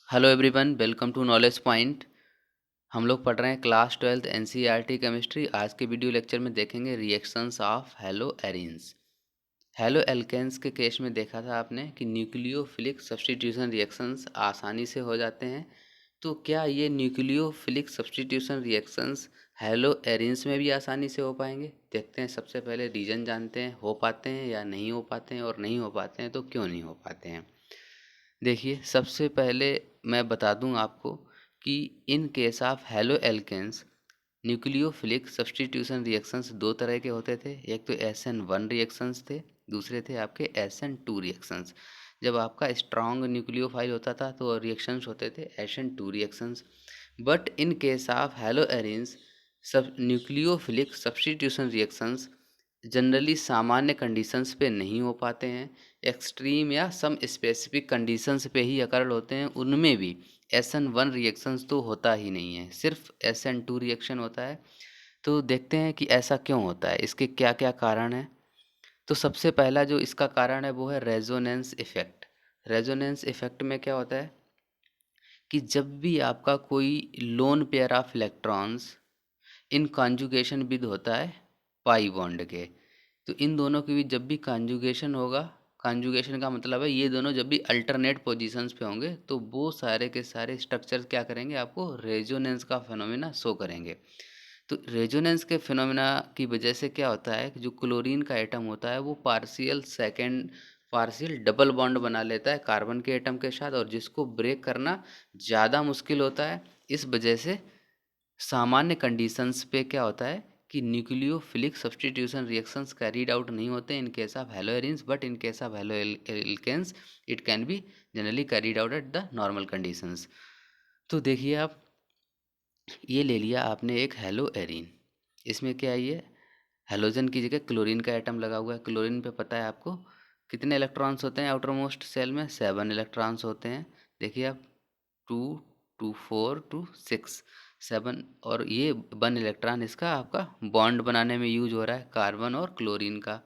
Hello everyone, welcome to Knowledge Point. हम लोग पढ़ रहे हैं क्लास 12th एनसीईआरटी केमिस्ट्री। आज के वीडियो लेक्चर में देखेंगे reactions of haloarenes. Haloalkanes के केस में देखा था आपने कि न्यूक्लियोफिलिक सब्स्टिट्यूशन रिएक्शंस आसानी से हो जाते हैं। तो क्या ये nucleophilic substitution reactions hello arenes में भी आसानी से हो पाएंगे? देखते हैं। सबसे पहले रीज़न जानते हैं, हो पाते हैं या नहीं हो पाते हैं, और नहीं हो पाते हैं तो क्यों नहीं हो पाते हैं। देखिए, सबसे पहले मैं बता दूं आपको कि in case of haloalkanes nucleophilic substitution reactions दो तरह के होते थे। एक तो SN1 रिएक्शंस थे, दूसरे थे आपके SN2 रिएक्शंस। जब आपका स्ट्रॉन्ग न्यूक्लियोफाइल होता था तो रिएक्शंस होते थे SN2 reactions. But in case of hello arenes सब न्यूक्लियोफिलिक सब्स्टिट्यूशन रिएक्शंस जनरली सामान्य कंडीशंस पे नहीं हो पाते हैं। एक्सट्रीम या सम स्पेसिफिक कंडीशंस पे ही अकर होते हैं। उनमें भी SN1 रिएक्शंस तो होता ही नहीं है, सिर्फ SN2 रिएक्शन होता है। तो देखते हैं कि ऐसा क्यों होता है, इसके क्या क्या कारण हैं। तो सबसे पहला जो इसका कारण है वो है रेजोनेंस इफेक्ट। रेजोनेंस इफेक्ट में क्या होता है कि जब भी आपका कोई lone pair of electrons in conjugation with होता है पाई बॉन्ड के, तो इन दोनों के बीच जब भी कॉन्जुगेशन होगा, कॉन्जुगेशन का मतलब है ये दोनों जब भी अल्टरनेट पोजीशंस पे होंगे तो वो सारे के सारे स्ट्रक्चर क्या करेंगे, आपको रेजोनेंस का फिनोमेना शो करेंगे। तो रेजोनेंस के फिनोमेना की वजह से क्या होता है कि जो क्लोरीन का एटम होता है वो पार्शियल डबल बॉन्ड बना लेता है कार्बन के एटम के साथ, और जिसको ब्रेक करना ज़्यादा मुश्किल होता है। इस वजह से सामान्य कंडीशंस पे क्या होता है कि nucleophilic substitution reactions carried out नहीं होते in case of haloarenes, but in case of haloalkanes it can be generally carried out at the normal conditions. तो देखिए आप, ये ले लिया आपने एक हेलो एरीन। इसमें क्या है, ये हेलोजन की जगह क्लोरीन का एटम लगा हुआ है। क्लोरीन पे पता है आपको कितने इलेक्ट्रॉन्स होते हैं आउटर मोस्ट सेल में? 7 इलेक्ट्रॉन्स होते हैं। देखिए आप, 2 2 4 2 6 7, और ये 1 इलेक्ट्रॉन इसका आपका बॉन्ड बनाने में यूज हो रहा है, कार्बन और क्लोरीन का।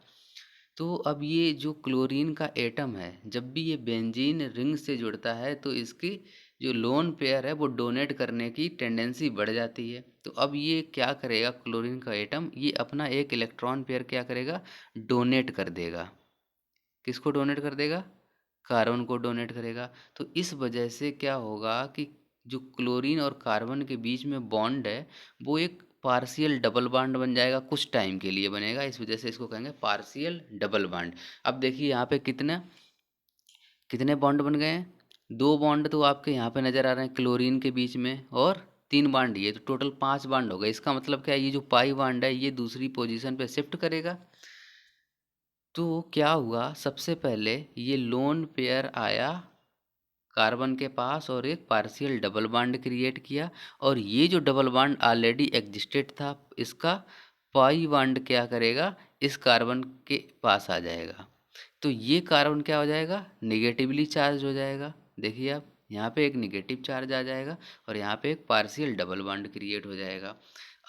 तो अब ये जो क्लोरीन का एटम है, जब भी ये बेंजीन रिंग से जुड़ता है तो इसकी जो लोन पेयर है वो डोनेट करने की टेंडेंसी बढ़ जाती है। तो अब ये क्या करेगा, क्लोरीन का एटम ये अपना एक इलेक्ट्रॉन पेयर क्या करेगा, डोनेट कर देगा। किसको डोनेट कर देगा? कार्बन को डोनेट करेगा। तो इस वजह से क्या होगा कि जो क्लोरीन और कार्बन के बीच में बॉन्ड है वो एक पार्शियल डबल बॉन्ड बन जाएगा, कुछ टाइम के लिए बनेगा। इस वजह से इसको कहेंगे पार्शियल डबल बॉन्ड। अब देखिए यहाँ पे कितने कितने बॉन्ड बन गए हैं? 2 बॉन्ड तो आपके यहाँ पे नज़र आ रहे हैं क्लोरीन के बीच में, और 3 बॉन्ड, ये तो टोटल 5 बॉन्ड हो गए। इसका मतलब क्या है, ये जो पाई बॉन्ड है ये दूसरी पोजीशन पे शिफ्ट करेगा। तो क्या हुआ, सबसे पहले ये लोन पेयर आया कार्बन के पास और एक पार्शियल डबल बॉन्ड क्रिएट किया, और ये जो डबल बॉन्ड ऑलरेडी एग्जिस्टेड था इसका पाई बॉन्ड क्या करेगा, इस कार्बन के पास आ जाएगा। तो ये कार्बन क्या हो जाएगा, निगेटिवली चार्ज हो जाएगा। देखिए आप, यहाँ पे एक निगेटिव चार्ज आ जाएगा और यहाँ पे एक पार्शियल डबल बॉन्ड क्रिएट हो जाएगा।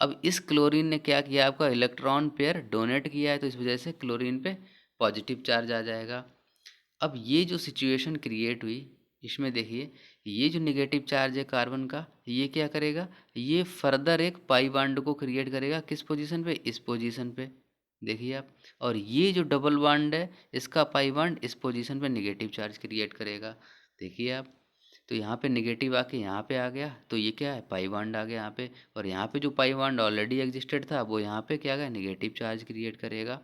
अब इस क्लोरीन ने क्या किया, आपका इलेक्ट्रॉन पेयर डोनेट किया है, तो इस वजह से क्लोरीन पे पॉजिटिव चार्ज आ जाएगा। अब ये जो सिचुएशन क्रिएट हुई, इसमें देखिए ये जो निगेटिव चार्ज है कार्बन का, ये क्या करेगा, ये फर्दर एक पाई बॉन्ड को क्रिएट करेगा। किस पोजीशन पे, इस पोजीशन पे। देखिए आप, और ये जो डबल बॉन्ड है इसका पाई बॉन्ड इस पोजीशन पे निगेटिव चार्ज क्रिएट करेगा। देखिए आप, तो यहाँ पे निगेटिव आके यहाँ पे आ गया, तो ये क्या है, पाई बॉन्ड आ गया यहाँ पे, और यहाँ पे जो पाई बॉन्ड ऑलरेडी एग्जिस्टेड था वो यहाँ पे क्या गया, निगेटिव चार्ज क्रिएट करेगा।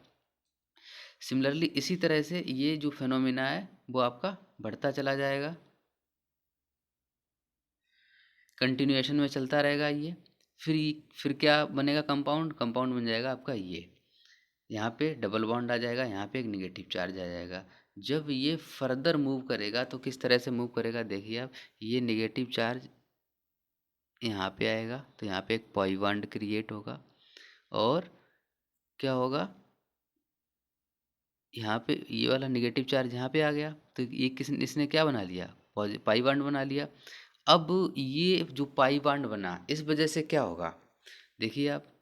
सिमिलरली इसी तरह से ये जो फिनोमिना है वो आपका बढ़ता चला जाएगा, कंटिन्यूएशन में चलता रहेगा ये। फिर क्या बनेगा, कंपाउंड कंपाउंड बन जाएगा आपका ये। यहाँ पे डबल बॉन्ड आ जाएगा, यहाँ पे एक निगेटिव चार्ज आ जाएगा। जब ये फर्दर मूव करेगा तो किस तरह से मूव करेगा, देखिए आप, ये निगेटिव चार्ज यहाँ पे आएगा तो यहाँ पे एक पाई बॉन्ड क्रिएट होगा, और क्या होगा, यहाँ पे ये वाला निगेटिव चार्ज यहाँ पे आ गया, तो ये किस इसने क्या बना लिया, पाई बॉन्ड बना लिया। अब ये जो पाई बॉन्ड बना, इस वजह से क्या होगा, देखिए आप,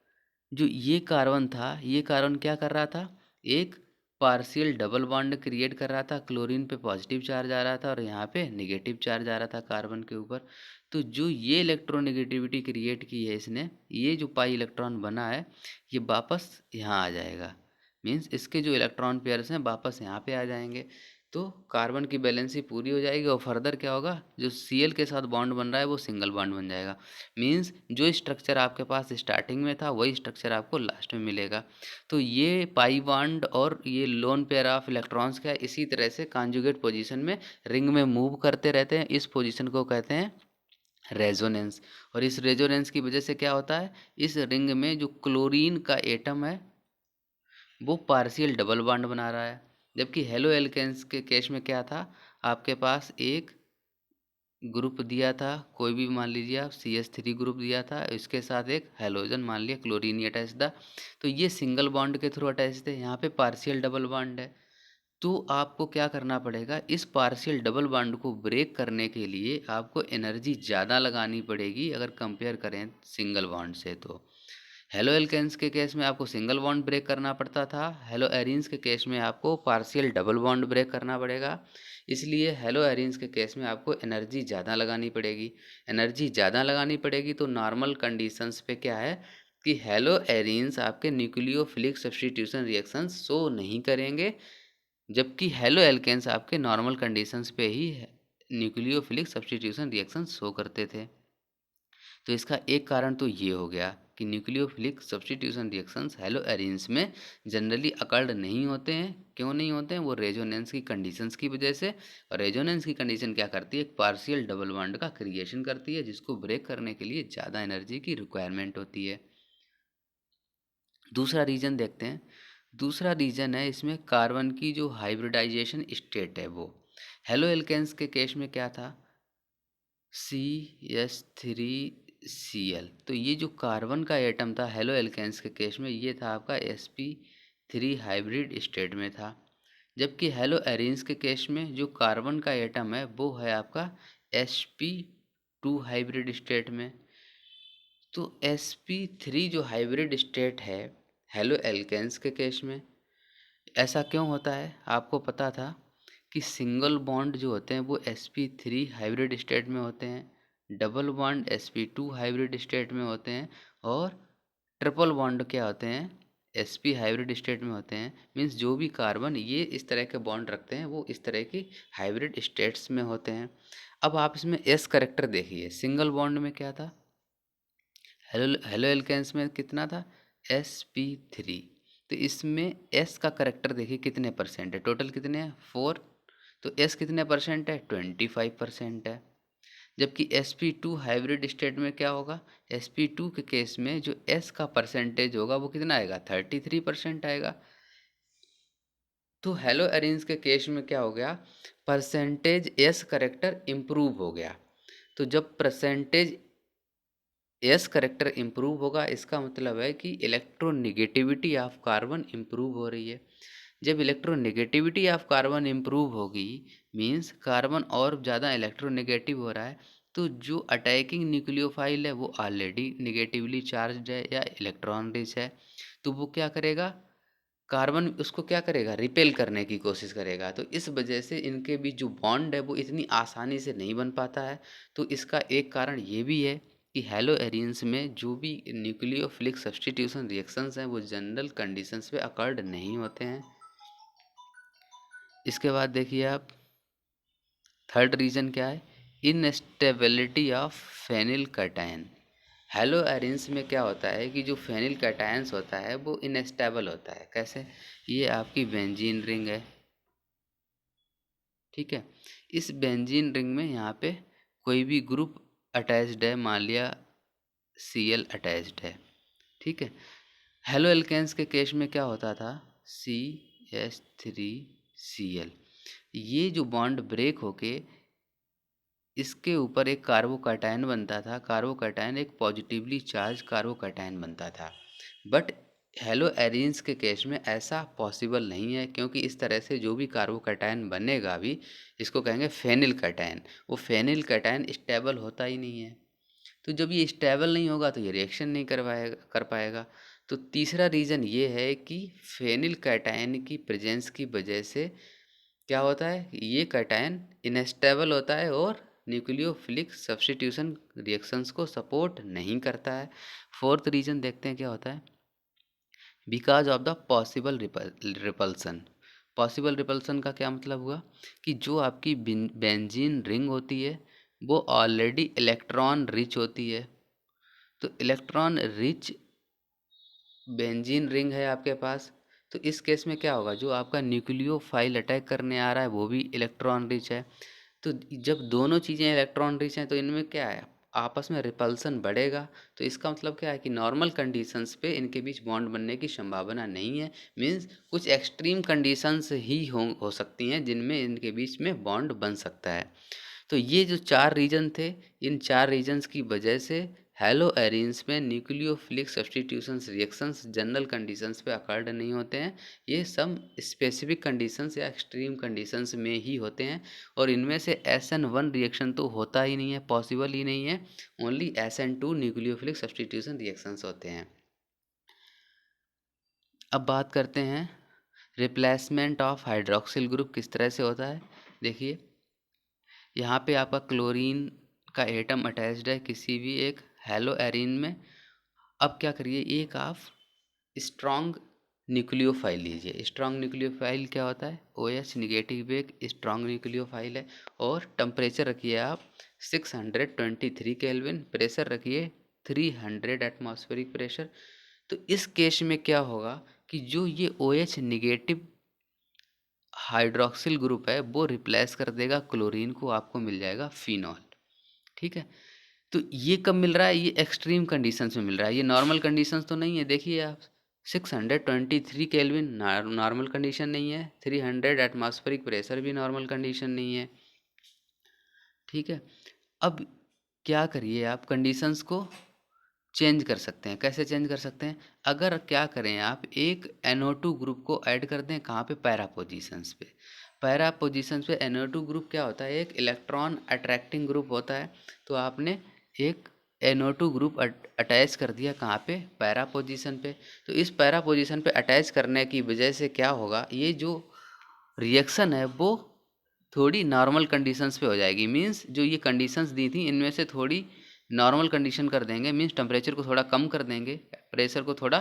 जो ये कार्बन था, ये कार्बन क्या कर रहा था, एक पार्शियल डबल बॉन्ड क्रिएट कर रहा था, क्लोरीन पे पॉजिटिव चार्ज आ रहा था और यहाँ पे नेगेटिव चार्ज आ रहा था कार्बन के ऊपर। तो जो ये इलेक्ट्रोनेगेटिविटी क्रिएट की है इसने, ये जो पाई इलेक्ट्रॉन बना है ये वापस यहाँ आ जाएगा। मीन्स इसके जो इलेक्ट्रॉन पेयर्स हैं वापस यहाँ पे आ जाएंगे। तो कार्बन की बैलेंसी पूरी हो जाएगी और फर्दर क्या होगा, जो Cl के साथ बॉन्ड बन रहा है वो सिंगल बॉन्ड बन जाएगा। मीन्स जो स्ट्रक्चर आपके पास स्टार्टिंग में था वही स्ट्रक्चर आपको लास्ट में मिलेगा। तो ये पाई बॉन्ड और ये लोन पेयर ऑफ इलेक्ट्रॉन्स क्या है, इसी तरह से कॉन्जुगेट पोजीशन में रिंग में मूव करते रहते हैं। इस पोजीशन को कहते हैं रेजोनेंस। और इस रेजोनेंस की वजह से क्या होता है, इस रिंग में जो क्लोरीन का एटम है वो पार्शियल डबल बॉन्ड बना रहा है। जबकि हेलो एल्केन्स के केस में क्या था, आपके पास एक ग्रुप दिया था, कोई भी मान लीजिए आप CH3 ग्रुप दिया था, इसके साथ एक हेलोजन मान लिया क्लोरीन अटैच था। तो ये सिंगल बॉन्ड के थ्रू अटैच थे, यहाँ पे पार्शियल डबल बॉन्ड है। तो आपको क्या करना पड़ेगा, इस पार्शियल डबल बॉन्ड को ब्रेक करने के लिए आपको एनर्जी ज़्यादा लगानी पड़ेगी अगर कंपेयर करें सिंगल बॉन्ड से। तो हेलो एल्केन्स के केस में आपको सिंगल बॉन्ड ब्रेक करना पड़ता था, हेलो एरीन्स के केस में आपको पार्शियल डबल बॉन्ड ब्रेक करना पड़ेगा। इसलिए हेलो एरीन्स के केस में आपको एनर्जी ज़्यादा लगानी पड़ेगी। एनर्जी ज़्यादा लगानी पड़ेगी तो नॉर्मल कंडीशंस पे क्या है कि हेलो एरीन्स आपके न्यूक्लियोफिलिक सब्स्टिट्यूशन रिएक्शंस शो नहीं करेंगे, जबकि हेलो एल्केन्स आपके नॉर्मल कंडीशंस पे ही न्यूक्लियोफिलिक सब्स्टिट्यूशन रिएक्शंस शो करते थे। तो इसका एक कारण तो ये हो गया कि nucleophilic substitution reactions hello arenes में जनरली अकर्ड नहीं होते हैं। क्यों नहीं होते हैं, वो रेजोनेंस की कंडीशंस की वजह से। और रेजोनेंस की कंडीशन क्या करती है, एक पार्शियल डबल बॉन्ड का क्रिएशन करती है, जिसको ब्रेक करने के लिए ज़्यादा एनर्जी की रिक्वायरमेंट होती है। दूसरा रीजन देखते हैं। दूसरा रीजन है इसमें कार्बन की जो हाइब्रिडाइजेशन स्टेट है वो। हेलो एल्केन्स के केस में क्या था, CH3Cl। तो ये जो कार्बन का एटम था हेलो एल्केन्स के केस में, ये था आपका sp3 हाइब्रिड स्टेट में था। जबकि हेलो एरीन्स के केस में जो कार्बन का एटम है वो है आपका sp2 हाइब्रिड स्टेट में। तो sp3 जो हाइब्रिड स्टेट है हेलो एल्केन्स के केस में, ऐसा क्यों होता है, आपको पता था कि सिंगल बॉन्ड जो होते हैं वो sp3 हाइब्रिड स्टेट में होते हैं, double bond sp2 hybrid state में होते हैं, और ट्रिपल बॉन्ड क्या होते हैं, sp हाइब्रिड स्टेट में होते हैं। मीन्स जो भी कार्बन ये इस तरह के बॉन्ड रखते हैं वो इस तरह की हाइब्रिड स्टेट्स में होते हैं। अब आप इसमें s करेक्टर देखिए, सिंगल बॉन्ड में क्या था, हेलो हेलो एल्केन्स में कितना था, sp3। तो इसमें s का करेक्टर देखिए कितने परसेंट है, टोटल कितने हैं 4। तो s कितने परसेंट है, 25% है। जबकि sp2 हाइब्रिड स्टेट में क्या होगा, sp2 के केस में जो s का परसेंटेज होगा वो कितना आएगा, 33% आएगा। तो हेलो एरीन्स के केस में क्या हो गया, परसेंटेज s करेक्टर इम्प्रूव हो गया। तो जब परसेंटेज एस करेक्टर इम्प्रूव होगा, इसका मतलब है कि इलेक्ट्रोनेगेटिविटी ऑफ कार्बन इम्प्रूव हो रही है। जब इलेक्ट्रोनेगेटिविटी ऑफ कार्बन इम्प्रूव होगी, मीन्स कार्बन और ज़्यादा इलेक्ट्रोनेगेटिव हो रहा है, तो जो अटैकिंग न्यूक्लियोफाइल है वो ऑलरेडी निगेटिवली चार्ज है या इलेक्ट्रॉन रिच है, तो वो क्या करेगा, कार्बन उसको क्या करेगा, रिपेल करने की कोशिश करेगा। तो इस वजह से इनके बीच जो बॉन्ड है वो इतनी आसानी से नहीं बन पाता है। तो इसका एक कारण ये भी है कि हेलो एरीन्स में जो भी न्यूक्लियोफिलिक सब्स्टिट्यूशन रिएक्शंस हैं वो जनरल कंडीशंस पे अकर्ड नहीं होते हैं। इसके बाद देखिए आप, थर्ड रीज़न क्या है, instability of phenyl cation. Haloarenes में क्या होता है कि जो फेनिल कैटायंस होता है वो इनस्टेबल होता है। कैसे, ये आपकी बेंजीन रिंग है, ठीक है। इस बेंजीन रिंग में यहाँ पे कोई भी ग्रुप अटैच्ड है, मान लिया Cl अटैच्ड है, ठीक है। हेलो एल्केन्स के केस में क्या होता था, CH3Cl, ये जो बॉन्ड ब्रेक होके इसके ऊपर एक कार्बोकैटायन बनता था। कार्बोकैटायन एक पॉजिटिवली चार्ज कार्बोकैटायन बनता था। बट हेलो एरीन्स के केस में ऐसा पॉसिबल नहीं है, क्योंकि इस तरह से जो भी कार्बोकैटायन बनेगा भी, इसको कहेंगे फेनिल कैटायन, वो फेनिल कैटायन स्टेबल होता ही नहीं है। तो जब ये स्टेबल नहीं होगा तो ये रिएक्शन नहीं कर पाएगा। तो तीसरा रीज़न ये है कि फेनिल कैटायन की प्रेजेंस की वजह से क्या होता है, ये कैटायन इनस्टेबल होता है और न्यूक्लियोफिलिक सब्स्टिट्यूशन रिएक्शंस को सपोर्ट नहीं करता है। फोर्थ रीज़न देखते हैं क्या होता है, because of the possible repulsion. Possible repulsion का क्या मतलब हुआ कि जो आपकी बेंजीन रिंग होती है वो ऑलरेडी इलेक्ट्रॉन रिच होती है। तो इलेक्ट्रॉन रिच बेंजीन रिंग है आपके पास, तो इस केस में क्या होगा, जो आपका न्यूक्लियोफाइल अटैक करने आ रहा है वो भी इलेक्ट्रॉन रिच है। तो जब दोनों चीज़ें इलेक्ट्रॉन रिच हैं तो इनमें क्या है, आपस में रिपल्सन बढ़ेगा। तो इसका मतलब क्या है कि नॉर्मल कंडीशंस पे इनके बीच बॉन्ड बनने की संभावना नहीं है। मींस कुछ एक्सट्रीम कंडीशंस ही हो सकती हैं जिनमें इनके बीच में बॉन्ड बन सकता है। तो ये जो चार रीजन थे, इन चार रीजन्स की वजह से हेलो एरिन्स में nucleophilic substitutions reactions general conditions पे अकर्ड नहीं होते हैं। ये सब स्पेसिफिक कंडीशंस या एक्सट्रीम कंडीशंस में ही होते हैं। और इनमें से SN1 रिएक्शन तो होता ही नहीं है, पॉसिबल ही नहीं है। Only SN2 nucleophilic substitution reactions होते हैं। अब बात करते हैं रिप्लेसमेंट ऑफ हाइड्रोक्सिल ग्रुप किस तरह से होता है। देखिए यहाँ पे आपका क्लोरीन का एटम अटैच्ड है किसी भी एक हेलो एरिन में। अब क्या करिए, एक आप स्ट्रॉन्ग न्यूक्लियोफाइल लीजिए। स्ट्रॉन्ग न्यूक्लियोफाइल क्या होता है, OH निगेटिव एक स्ट्रॉन्ग न्यूक्लियोफाइल है। और टेम्परेचर रखिए आप 623 केल्विन, प्रेशर रखिए 300 एटमॉस्फेरिक प्रेशर। तो इस केस में क्या होगा कि जो ये OH निगेटिव हाइड्रोक्सिल ग्रुप है वो रिप्लेस कर देगा क्लोरीन को, आपको मिल जाएगा फिनॉल। ठीक है, तो ये कब मिल रहा है, ये एक्सट्रीम कंडीशंस में मिल रहा है, ये नॉर्मल कंडीशंस तो नहीं है। देखिए आप 623 केल्विन नॉर्मल कंडीशन नहीं है, 300 एटमॉस्फेरिक प्रेशर भी नॉर्मल कंडीशन नहीं है। ठीक है, अब क्या करिए, आप कंडीशंस को चेंज कर सकते हैं। कैसे चेंज कर सकते हैं, अगर क्या करें आप एक NO2 ग्रुप को ऐड कर दें, कहाँ पे, पैरा पोजीशंस पे। पैरा पोजीशंस पे NO2 ग्रुप क्या होता है, एक इलेक्ट्रॉन अट्रैक्टिंग ग्रुप होता है। तो आपने एक NO2 ग्रुप अटैच कर दिया कहाँ पे, पैरा पोजीशन पे। तो इस पैरा पोजीशन पे अटैच करने की वजह से क्या होगा, ये जो रिएक्शन है वो थोड़ी नॉर्मल कंडीशंस पे हो जाएगी। मींस जो ये कंडीशंस दी थी इनमें से थोड़ी नॉर्मल कंडीशन कर देंगे। मींस टेम्परेचर को थोड़ा कम कर देंगे, प्रेशर को थोड़ा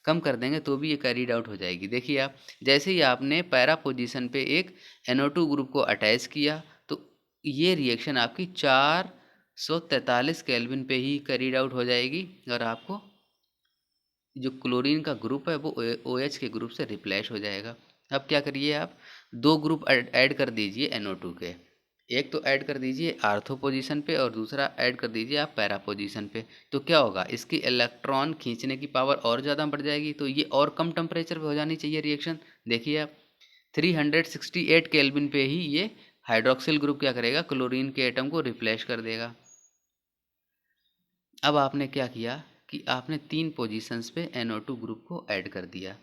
कम कर देंगे, तो भी ये कैरीड आउट हो जाएगी। देखिए आप, जैसे ही आपने पैरा पोजीशन पे एक NO2 ग्रुप को अटैच किया तो ये रिएक्शन आपकी 443 केल्विन पे ही कैरीड आउट हो जाएगी। और आपको जो क्लोरीन का ग्रुप है वो OH के ग्रुप से रिप्लेस हो जाएगा। अब क्या करिए, आप दो ग्रुप ऐड कर दीजिए NO2 के। एक तो ऐड कर दीजिए आर्थो पोजीशन पे और दूसरा ऐड कर दीजिए आप पैरा पोजीशन पे। तो क्या होगा, इसकी इलेक्ट्रॉन खींचने की पावर और ज़्यादा बढ़ जाएगी, तो ये और कम टेम्परेचर पे हो जानी चाहिए रिएक्शन। देखिए आप 368 केल्विन पे ही ये हाइड्रोक्सिल ग्रुप क्या करेगा, क्लोरीन के एटम को रिप्लेस कर देगा। अब आपने क्या किया कि आपने 3 पोजीशंस पे NO2 ग्रुप को ऐड कर दिया।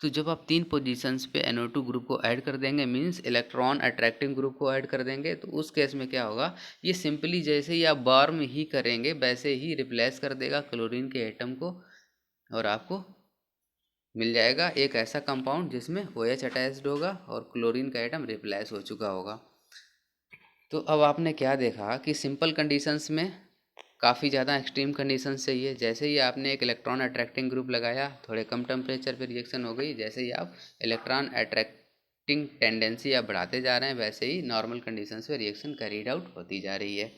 तो जब आप 3 पोजीशंस पे NO2 ग्रुप को ऐड कर देंगे, मींस इलेक्ट्रॉन अट्रैक्टिंग ग्रुप को ऐड कर देंगे, तो उस केस में क्या होगा, ये सिंपली जैसे ही आप वार्म ही करेंगे वैसे ही रिप्लेस कर देगा क्लोरीन के एटम को। और आपको मिल जाएगा एक ऐसा कंपाउंड जिसमें OH अटैच्ड होगा और क्लोरीन का एटम रिप्लेस हो चुका होगा। तो अब आपने क्या देखा कि सिंपल कंडीशंस में काफ़ी ज़्यादा एक्सट्रीम कंडीशंस चाहिए। जैसे ही आपने एक इलेक्ट्रॉन अट्रैक्टिंग ग्रुप लगाया, थोड़े कम टेम्परेचर पे रिएक्शन हो गई। जैसे ही आप इलेक्ट्रॉन अट्रैक्टिंग टेंडेंसी आप बढ़ाते जा रहे हैं, वैसे ही नॉर्मल कंडीशंस पे रिएक्शन कैरीड आउट होती जा रही है।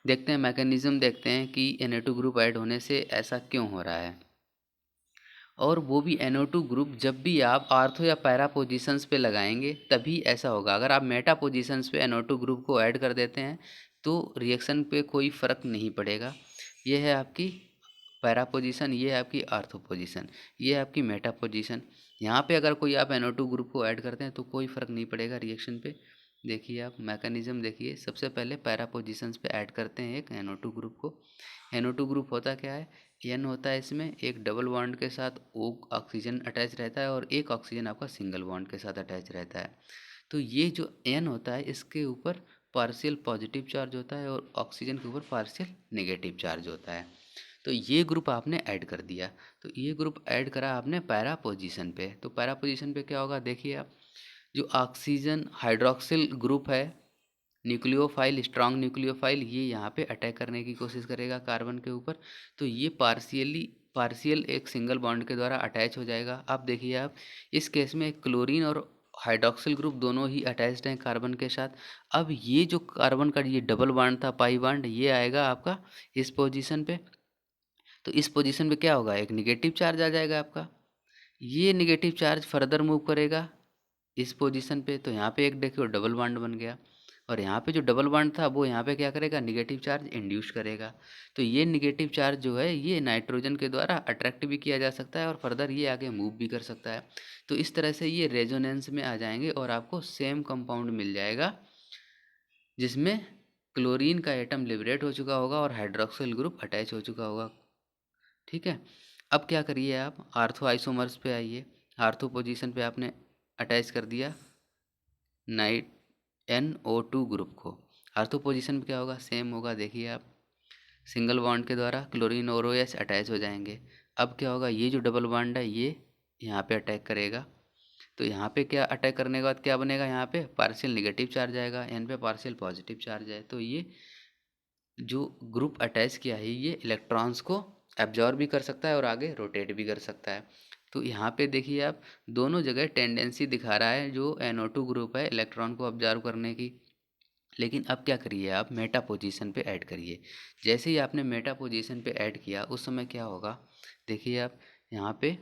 देखते हैं मैकेनिज्म, देखते हैं कि NO2 ग्रुप ऐड होने से ऐसा क्यों हो रहा है। और वो भी NO2 ग्रुप जब भी आप आर्थो या पैरा पोजीशंस पे लगाएंगे तभी ऐसा होगा। अगर आप मेटा पोजीशंस पे NO2 ग्रुप को ऐड कर देते हैं तो रिएक्शन पे कोई फ़र्क नहीं पड़ेगा। ये है आपकी पैरा पोजीशन, ये है आपकी आर्थो पोजीशन, ये है आपकी मेटा पोजीशन। यहाँ पे अगर कोई आप NO2 ग्रुप को ऐड करते हैं तो कोई फ़र्क नहीं पड़ेगा रिएक्शन पे। देखिए आप मैकेनिज्म देखिए, सबसे पहले पैरा पोजीशंस पे ऐड करते हैं एक NO2 ग्रुप को। NO2 ग्रुप होता क्या है, N होता है इसमें एक डबल बॉन्ड के साथ O ऑक्सीजन अटैच रहता है और एक ऑक्सीजन आपका सिंगल बॉन्ड के साथ अटैच रहता है। तो ये जो N होता है इसके ऊपर पार्शियल पॉजिटिव चार्ज होता है और ऑक्सीजन के ऊपर पार्शियल नेगेटिव चार्ज होता है। तो ये ग्रुप आपने ऐड कर दिया। तो ये ग्रुप ऐड करा आपने पैरा पोजीशन पे। तो पैरा पोजीशन पे क्या होगा देखिए आप, जो ऑक्सीजन हाइड्रोक्सिल ग्रुप है, न्यूक्लियोफाइल, स्ट्रॉन्ग न्यूक्लियोफाइल, ये यहाँ पे अटैक करने की कोशिश करेगा कार्बन के ऊपर। तो ये पार्शियल एक सिंगल बॉन्ड के द्वारा अटैच हो जाएगा। अब देखिए आप, इस केस में क्लोरीन और हाइड्रोक्सिल ग्रुप दोनों ही अटैच्ड हैं कार्बन के साथ। अब ये जो कार्बन का ये डबल बॉन्ड था, पाई बॉन्ड, ये आएगा आपका इस पोजीशन पे। तो इस पोजीशन पे क्या होगा, एक निगेटिव चार्ज आ जाएगा आपका। ये निगेटिव चार्ज फर्दर मूव करेगा इस पोजीशन पे। तो यहाँ पे एक देखिए डबल बॉन्ड बन गया, और यहाँ पे जो डबल बॉन्ड था वो यहाँ पे क्या करेगा, निगेटिव चार्ज इंड्यूस करेगा। तो ये निगेटिव चार्ज जो है ये नाइट्रोजन के द्वारा अट्रैक्ट भी किया जा सकता है और फर्दर ये आगे मूव भी कर सकता है। तो इस तरह से ये रेजोनेंस में आ जाएंगे और आपको सेम कंपाउंड मिल जाएगा जिसमें क्लोरीन का एटम लिबरेट हो चुका होगा और हाइड्रोक्सिल ग्रुप अटैच हो चुका होगा। ठीक है। अब क्या करिए आप, आर्थो आइसोमर्स पे आइए। आर्थो पोजीशन पे आपने अटैच कर दिया नाइट NO2 ग्रुप को। आर्थो पोजीशन पे क्या होगा, सेम होगा। देखिए आप, सिंगल बॉन्ड के द्वारा क्लोरीन और OH अटैच हो जाएंगे। अब क्या होगा, ये जो डबल बॉन्ड है ये यहाँ पे अटैक करेगा। तो यहाँ पे क्या अटैक करने के बाद क्या बनेगा, यहाँ पे पार्शियल निगेटिव चार्ज आएगा, एन पे पार्शियल पॉजिटिव चार्ज है। तो ये जो ग्रुप अटैच किया है ये इलेक्ट्रॉन्स को एब्जॉर्ब भी कर सकता है और आगे रोटेट भी कर सकता है। तो यहाँ पे देखिए आप, दोनों जगह टेंडेंसी दिखा रहा है जो NO2 ग्रुप है इलेक्ट्रॉन को ऑब्जर्व करने की। लेकिन अब क्या करिए आप, मेटा पोजीशन पे ऐड करिए। जैसे ही आपने मेटा पोजीशन पे ऐड किया उस समय क्या होगा, देखिए आप, यहाँ पे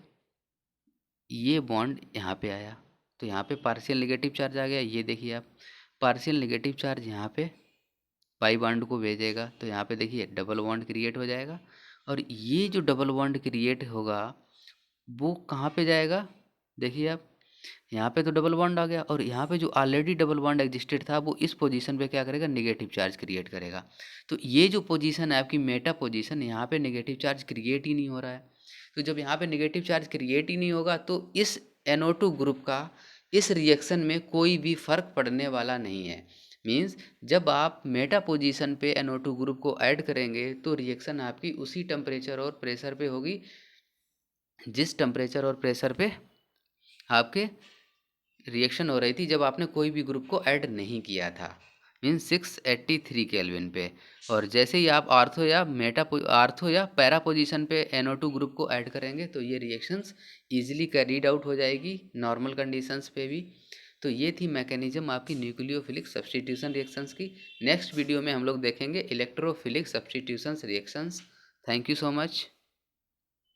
ये बॉन्ड यहाँ पे आया, तो यहाँ पे पार्शियल निगेटिव चार्ज आ गया। ये देखिए आप, पार्शियल निगेटिव चार्ज यहाँ पे पाई बॉन्ड को भेजेगा। तो यहाँ पे देखिए डबल बॉन्ड क्रिएट हो जाएगा, और ये जो डबल बॉन्ड क्रिएट होगा वो कहाँ पे जाएगा, देखिए आप, यहाँ पे तो डबल बॉन्ड आ गया, और यहाँ पे जो ऑलरेडी डबल बॉन्ड एग्जिस्टेड था वो इस पोजीशन पे क्या करेगा, नेगेटिव चार्ज क्रिएट करेगा। तो ये जो पोजीशन है आपकी मेटा पोजीशन, यहाँ पे नेगेटिव चार्ज क्रिएट ही नहीं हो रहा है। तो जब यहाँ पे नेगेटिव चार्ज क्रिएट ही नहीं होगा तो इस NO2 ग्रुप का इस रिएक्शन में कोई भी फर्क पड़ने वाला नहीं है। मीन्स जब आप मेटा पोजीशन पे NO2 ग्रुप को ऐड करेंगे तो रिएक्शन आपकी उसी टेम्परेचर और प्रेशर पे होगी जिस टेम्परेचर और प्रेशर पे आपके रिएक्शन हो रही थी जब आपने कोई भी ग्रुप को ऐड नहीं किया था, मीन्स 683 केल्विन पे। और जैसे ही आप आर्थो या पैरा पोजीशन पे NO2 ग्रुप को ऐड करेंगे तो ये रिएक्शंस इजीली कैरीड आउट हो जाएगी नॉर्मल कंडीशंस पे भी। तो ये थी मैकेनिज्म आपकी न्यूक्लियोफिलिक सब्स्टिट्यूशन रिएक्शंस की। नेक्स्ट वीडियो में हम लोग देखेंगे electrophilic substitutions reactions. Thank you so much.